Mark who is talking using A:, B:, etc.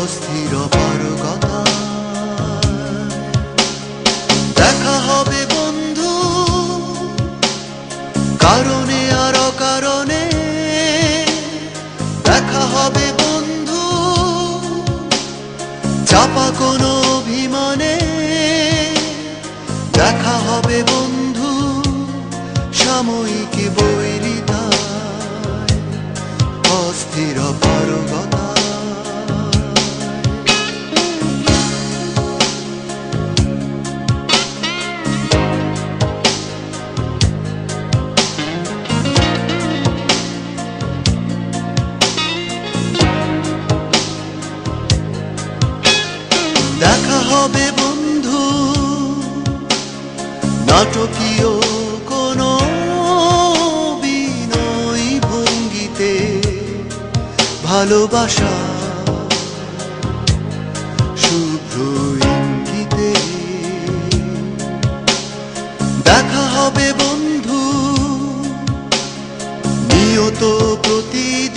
A: অস্থির পারগতা। দেখা হবে বন্ধু কারণে আর অকারণে, দেখা হবে বন্ধু চাপা কোনো অভিমানে, দেখা হবে বন্ধু সাময়িক বৈরিতায়, অস্থির পারগতা। দেখা হবে বন্ধু নাটকীয় কোনো বিনয়ী ভঙ্গিতে, ভালোবাসা শুভ্র ইঙ্গিতে। দেখা হবে বন্ধু নিয়ত প্রতিদিন